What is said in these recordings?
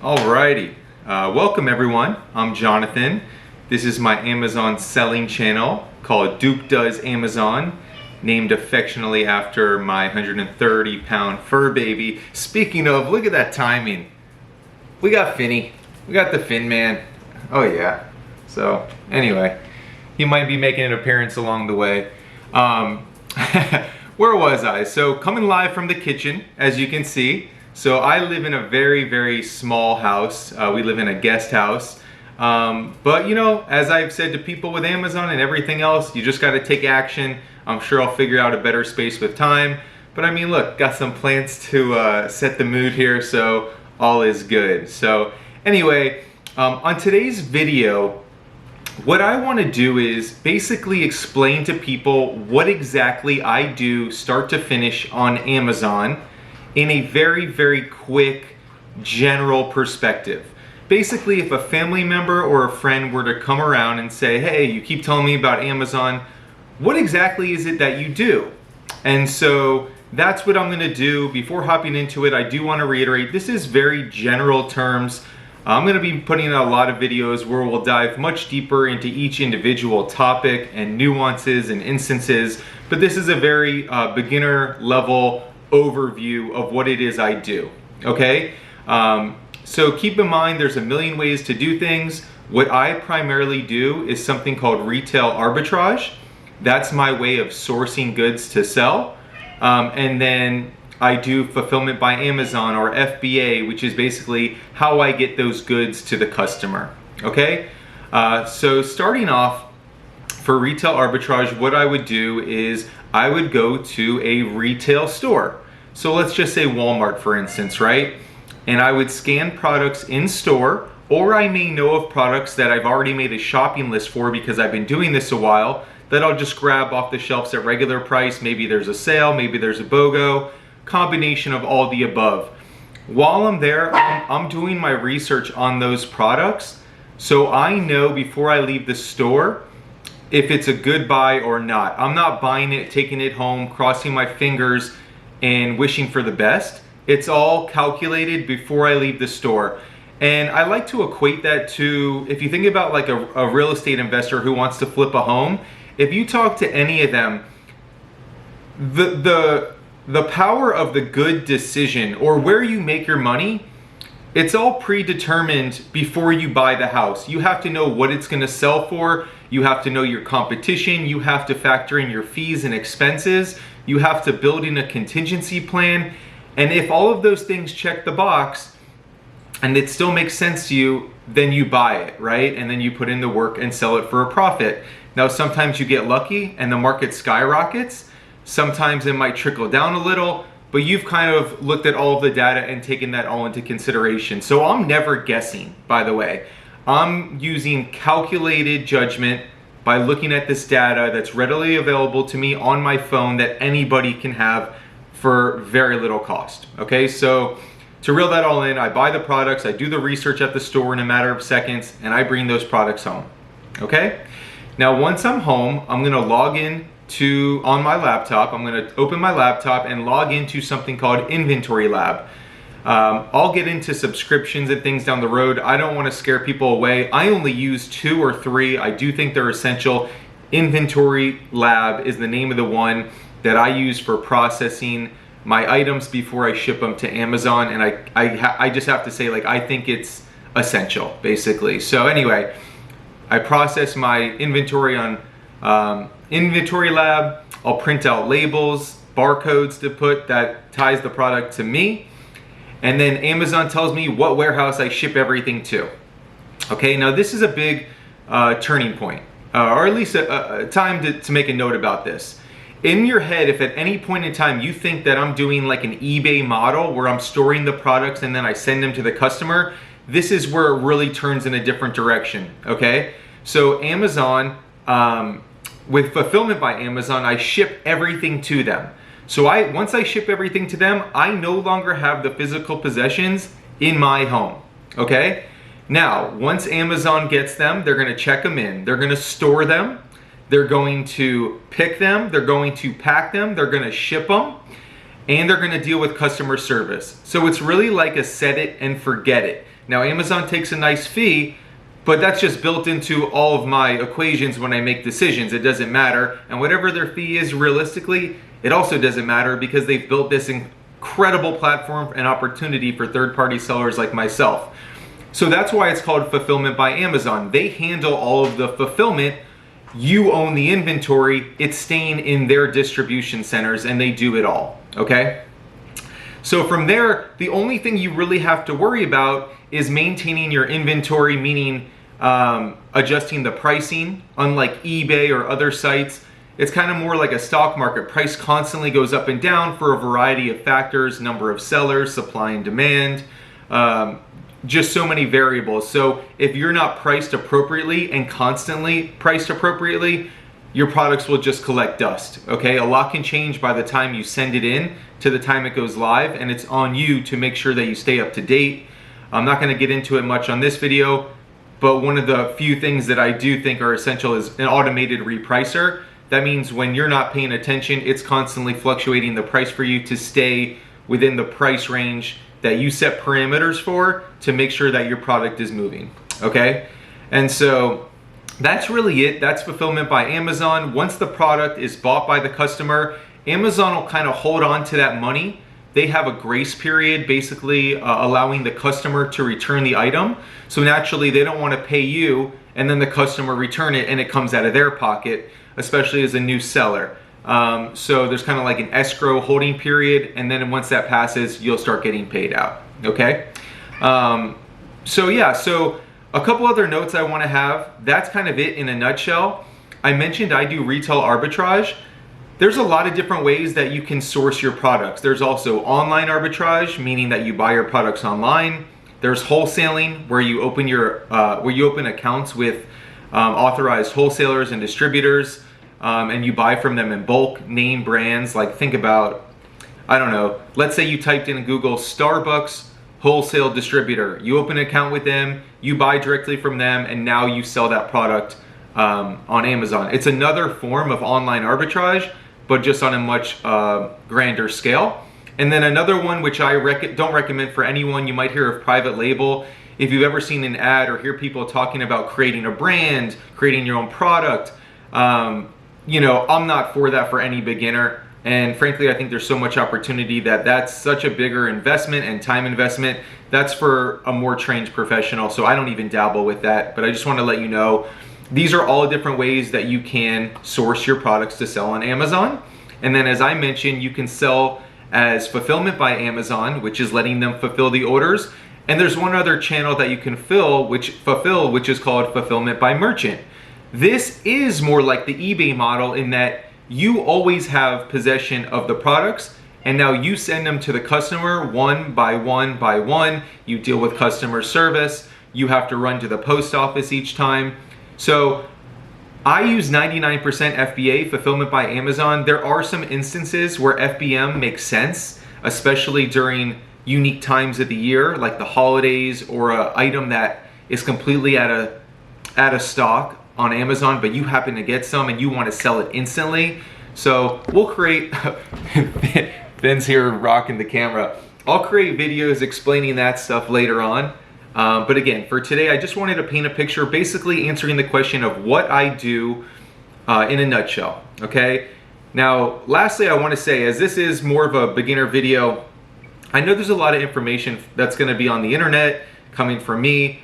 Alrighty, welcome everyone. I'm Jonathan. This is my Amazon selling channel called Duke Does Amazon, named affectionately after my 130-pound fur baby. Speaking of, look at that timing. We got Finny. We got the Fin Man. Oh yeah. So anyway, he might be making an appearance along the way. Where was I? So coming live from the kitchen, as you can see. So I live in a very, very small house. We live in a guest house. But you know, as I've said to people with Amazon and everything else, you just got to take action. I'm sure I'll figure out a better space with time. But I mean, look, got some plants to set the mood here, so all is good. So anyway, on today's video, what I want to do is basically explain to people what exactly I do start to finish on Amazon in a very, very quick general perspective. Basically, if a family member or a friend were to come around and say, hey, you keep telling me about Amazon, what exactly is it that you do? And so that's what I'm gonna do. Before hopping into it, I do wanna reiterate, this is very general terms. I'm gonna be putting out a lot of videos where we'll dive much deeper into each individual topic and nuances and instances, but this is a very beginner level overview of what it is I do, okay? So keep in mind there's a million ways to do things. What I primarily do is something called retail arbitrage. That's my way of sourcing goods to sell. And then I do fulfillment by Amazon, or FBA, which is basically how I get those goods to the customer, okay? So starting off, for retail arbitrage, what I would do is I would go to a retail store. So let's just say Walmart, for instance, right? And I would scan products in store, or I may know of products that I've already made a shopping list for because I've been doing this a while, that I'll just grab off the shelves at regular price. Maybe there's a sale, maybe there's a BOGO, combination of all the above. While I'm there, I'm doing my research on those products, so I know before I leave the store if it's a good buy or not. I'm not buying it, taking it home, crossing my fingers, and wishing for the best. It's all calculated before I leave the store. And I like to equate that to, if you think about like a real estate investor who wants to flip a home, if you talk to any of them, the power of the good decision, or where you make your money, it's all predetermined before you buy the house. You have to know what it's gonna sell for. You have to know your competition. You have to factor in your fees and expenses. You have to build in a contingency plan. And if all of those things check the box and it still makes sense to you, then you buy it, right? And then you put in the work and sell it for a profit. Now, sometimes you get lucky and the market skyrockets. Sometimes it might trickle down a little, but you've kind of looked at all of the data and taken that all into consideration. So I'm never guessing, by the way. I'm using calculated judgment by looking at this data that's readily available to me on my phone that anybody can have for very little cost, okay? So to reel that all in, I buy the products, I do the research at the store in a matter of seconds, and I bring those products home, okay? Now, once I'm home, I'm gonna log in on my laptop. I'm gonna open my laptop and log into something called Inventory Lab. I'll get into subscriptions and things down the road. I don't wanna scare people away. I only use 2 or 3. I do think they're essential. Inventory Lab is the name of the one that I use for processing my items before I ship them to Amazon. And I just have to say, like, I think it's essential, basically. So anyway, I process my inventory on Inventory Lab. I'll print out labels, barcodes to put that ties the product to me. And then Amazon tells me what warehouse I ship everything to. Okay, now this is a big turning point, or at least a time to make a note about this. In your head, if at any point in time you think that I'm doing like an eBay model where I'm storing the products and then I send them to the customer, this is where it really turns in a different direction, okay? So Amazon, with fulfillment by Amazon, I ship everything to them. So once I ship everything to them, I no longer have the physical possessions in my home, okay? Now, once Amazon gets them, they're gonna check them in. They're gonna store them. They're going to pick them. They're going to pack them. They're gonna ship them. and they're gonna deal with customer service. So it's really like a set it and forget it. Now Amazon takes a nice fee, but that's just built into all of my equations when I make decisions. It doesn't matter. And whatever their fee is realistically, it also doesn't matter because they've built this incredible platform and opportunity for third-party sellers like myself. So that's why it's called Fulfillment by Amazon. They handle all of the fulfillment. You own the inventory. It's staying in their distribution centers and they do it all, okay? So from there, the only thing you really have to worry about is maintaining your inventory, meaning adjusting the pricing. Unlike eBay or other sites, it's kind of more like a stock market. Price constantly goes up and down for a variety of factors, number of sellers, supply and demand, just so many variables. So if you're not priced appropriately and constantly priced appropriately, your products will just collect dust, okay? A lot can change by the time you send it in to the time it goes live, and it's on you to make sure that you stay up to date. I'm not gonna get into it much on this video, but one of the few things that I do think are essential is an automated repricer. That means when you're not paying attention, it's constantly fluctuating the price for you to stay within the price range that you set parameters for to make sure that your product is moving, okay? And so that's really it. That's Fulfillment by Amazon. Once the product is bought by the customer, Amazon will kind of hold on to that money. They have a grace period, basically allowing the customer to return the item. So naturally, they don't want to pay you and then the customer return it and it comes out of their pocket, especially as a new seller. So there's kind of like an escrow holding period, and then once that passes, you'll start getting paid out, okay? So yeah, so a couple other notes I want to have. That's kind of it in a nutshell. I mentioned I do retail arbitrage. There's a lot of different ways that you can source your products. There's also online arbitrage, meaning that you buy your products online. There's wholesaling, where you open accounts with authorized wholesalers and distributors, and you buy from them in bulk, name brands. Like think about, I don't know, let's say you typed in Google Starbucks wholesale distributor. You open an account with them, you buy directly from them, and now you sell that product on Amazon. It's another form of online arbitrage, but just on a much grander scale. And then another one, which I don't recommend for anyone, you might hear of private label. If you've ever seen an ad or hear people talking about creating a brand, creating your own product, you know, I'm not for that for any beginner. And frankly, I think there's so much opportunity that's such a bigger investment and time investment. That's for a more trained professional. So I don't even dabble with that, but I just want to let you know, these are all different ways that you can source your products to sell on Amazon. And then as I mentioned, you can sell as Fulfillment by Amazon, which is letting them fulfill the orders. And there's one other channel that you can fulfill, which is called Fulfillment by Merchant. This is more like the eBay model in that you always have possession of the products, and now you send them to the customer one by one by one. You deal with customer service. You have to run to the post office each time. So I use 99% FBA, Fulfillment by Amazon. There are some instances where FBM makes sense, especially during unique times of the year, like the holidays, or an item that is completely out of stock on Amazon, but you happen to get some and you want to sell it instantly. So we'll create, Ben's here rocking the camera. I'll create videos explaining that stuff later on. But again, for today, I just wanted to paint a picture, basically answering the question of what I do in a nutshell, okay? Now, lastly, I want to say, as this is more of a beginner video, I know there's a lot of information that's going to be on the internet coming from me.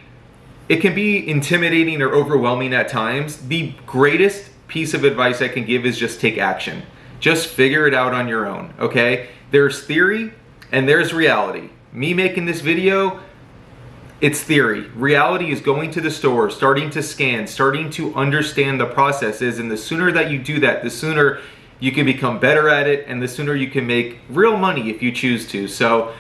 It can be intimidating or overwhelming at times. The greatest piece of advice I can give is just take action. Just figure it out on your own, okay? There's theory and there's reality. Me making this video, it's theory. Reality is going to the store, starting to scan, starting to understand the processes, and the sooner that you do that, the sooner you can become better at it, and the sooner you can make real money if you choose to. So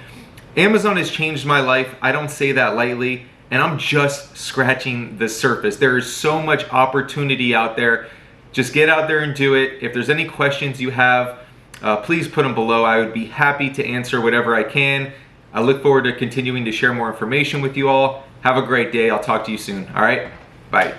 Amazon has changed my life. I don't say that lightly, and I'm just scratching the surface. There is so much opportunity out there. Just get out there and do it. If there's any questions you have, please put them below. I would be happy to answer whatever I can. I look forward to continuing to share more information with you all. Have a great day. I'll talk to you soon. All right? Bye.